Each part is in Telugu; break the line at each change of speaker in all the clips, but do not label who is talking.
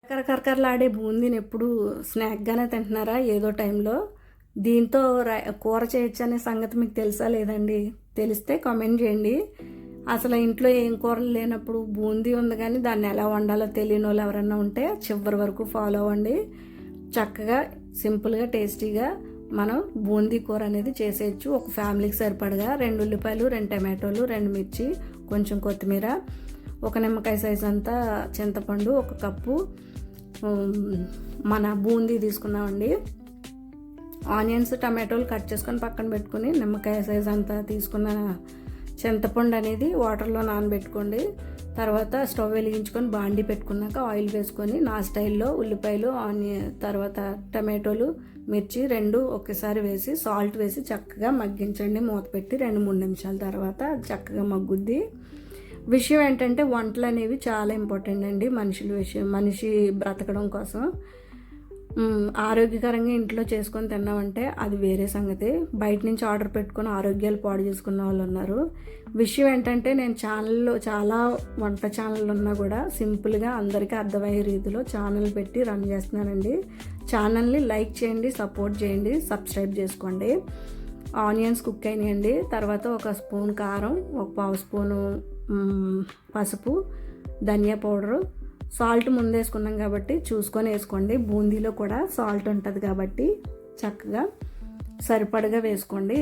కరకరకరలాడే బూందీని ఎప్పుడు స్నాక్గానే తింటున్నారా ఏదో టైంలో? దీంతో కూర చేయొచ్చు అనే సంగతి మీకు తెలుసా లేదండి? తెలిస్తే కామెంట్ చేయండి. అసలు ఇంట్లో ఏం కూరలు లేనప్పుడు బూందీ ఉంది, కానీ దాన్ని ఎలా వండాలో తెలియని వాళ్ళు ఎవరన్నా ఉంటే చివరి వరకు ఫాలో అవ్వండి. చక్కగా సింపుల్గా టేస్టీగా మనం బూందీ కూర అనేది చేసేయచ్చు. ఒక ఫ్యామిలీకి సరిపడగా 2 ఉల్లిపాయలు, 2 టమాటోలు, 2 మిర్చి, కొంచెం కొత్తిమీర, ఒక నిమ్మకాయ సైజ్ అంతా చింతపండు, 1 కప్పు మన బూందీ తీసుకున్నామండి. ఆనియన్స్, టమాటోలు కట్ చేసుకొని పక్కన పెట్టుకుని, నిమ్మకాయ సైజ్ అంతా తీసుకున్న చింతపండు అనేది వాటర్లో నానబెట్టుకోండి. తర్వాత స్టవ్ వెలిగించుకొని బాండీ పెట్టుకున్నాక ఆయిల్ వేసుకొని నా స్టైల్లో ఉల్లిపాయలు, తర్వాత టమాటోలు, మిర్చి 2 ఒకేసారి వేసి సాల్ట్ వేసి చక్కగా మగ్గించండి. మూత పెట్టి 2-3 నిమిషాల తర్వాత చక్కగా మగ్గుద్ది. విషయం ఏంటంటే వంటలు అనేవి చాలా ఇంపార్టెంట్ అండి మనిషి బ్రతకడం కోసం. ఆరోగ్యకరంగా ఇంట్లో చేసుకొని తిన్నామంటే అది వేరే సంగతి. బయట నుంచి ఆర్డర్ పెట్టుకొని ఆరోగ్యాలు పాడు చేసుకున్న వాళ్ళు ఉన్నారు. విషయం ఏంటంటే నేను ఛానల్లో చాలా వంట ఛానళ్ళు ఉన్నా కూడా సింపుల్గా అందరికీ అర్థమయ్యే రీతిలో ఛానల్ పెట్టి రన్ చేస్తున్నానండి. ఛానల్ని లైక్ చేయండి, సపోర్ట్ చేయండి, సబ్స్క్రైబ్ చేసుకోండి. ఆనియన్స్ కుక్ అయినాయండి. తర్వాత 1 స్పూన్ కారం, 1 పావు స్పూను పసుపు, ధనియా పౌడరు, సాల్ట్ ముందు వేసుకున్నాం కాబట్టి చూసుకొని వేసుకోండి. బూందీలో కూడా సాల్ట్ ఉంటుంది కాబట్టి చక్కగా సరిపడగా వేసుకోండి.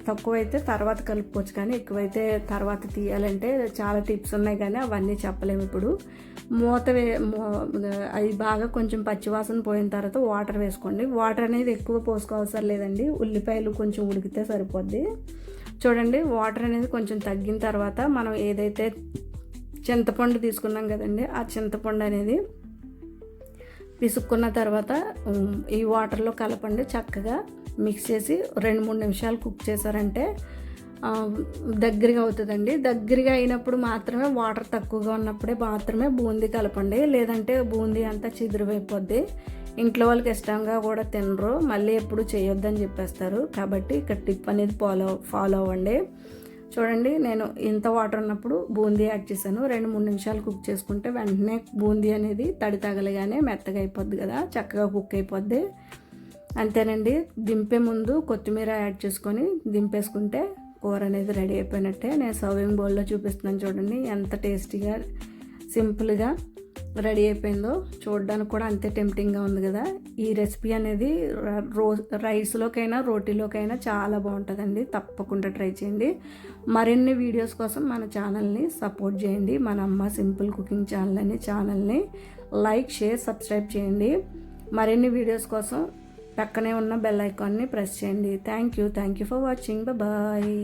తక్కువైతే తర్వాత కలుపుకోవచ్చు, కానీ ఎక్కువైతే తర్వాత తీయాలంటే చాలా టిప్స్ ఉన్నాయి, కానీ అవన్నీ చెప్పలేము ఇప్పుడు. అది బాగా కొంచెం పచ్చివాసన పోయిన తర్వాత వాటర్ వేసుకోండి. వాటర్ అనేది ఎక్కువ పోసుకోవసరం లేదండి, ఉల్లిపాయలు కొంచెం ఉడికితే సరిపోద్ది. చూడండి, వాటర్ అనేది కొంచెం తగ్గిన తర్వాత మనం ఏదైతే చింతపండు తీసుకున్నాం కదండి, ఆ చింతపండు అనేది పిసుక్కున్న తర్వాత ఈ వాటర్లో కలపండి. చక్కగా మిక్స్ చేసి 2-3 నిమిషాలు కుక్ చేశారంటే దగ్గరగా అవుతుందండి. దగ్గరగా అయినప్పుడు మాత్రమే, వాటర్ తక్కువగా ఉన్నప్పుడే మాత్రమే బూందీ కలపండి, లేదంటే బూందీ అంతా చిదురువైపోద్ది. ఇంట్లో వాళ్ళకి ఇష్టంగా కూడా తినరు, మళ్ళీ ఎప్పుడు చేయొద్దని చెప్పేస్తారు. కాబట్టి ఇక్కడ టిప్ అనేది ఫాలో అవ్వండి. చూడండి, నేను ఇంత వాటర్ ఉన్నప్పుడు బూందీ యాడ్ చేశాను. 2-3 నిమిషాలు కుక్ చేసుకుంటే వెంటనే బూందీ అనేది తడి తగలగానే మెత్తగా అయిపోద్ది కదా, చక్కగా కుక్ అయిపోద్ది. అంతేనండి. దింపే ముందు కొత్తిమీర యాడ్ చేసుకొని దింపేసుకుంటే కూర అనేది రెడీ అయిపోయినట్టే. నేను సర్వింగ్ బౌల్లో చూపిస్తున్నాను చూడండి, ఎంత టేస్టీగా సింపుల్గా రెడీ అయిపోయిందో. చూడడానికి కూడా అంతే టెంప్టింగ్గా ఉంది కదా. ఈ రెసిపీ అనేది రైస్లోకైనా రోటీలోకైనా చాలా బాగుంటుందండి. తప్పకుండా ట్రై చేయండి. మరిన్ని వీడియోస్ కోసం మన ఛానల్ని సపోర్ట్ చేయండి. మన అమ్మ సింపుల్ కుకింగ్ ఛానల్ని లైక్, షేర్, సబ్స్క్రైబ్ చేయండి. మరిన్ని వీడియోస్ కోసం పక్కనే ఉన్న బెల్ ఐకాన్ని ప్రెస్ చేయండి. Thank you for watching. Bye.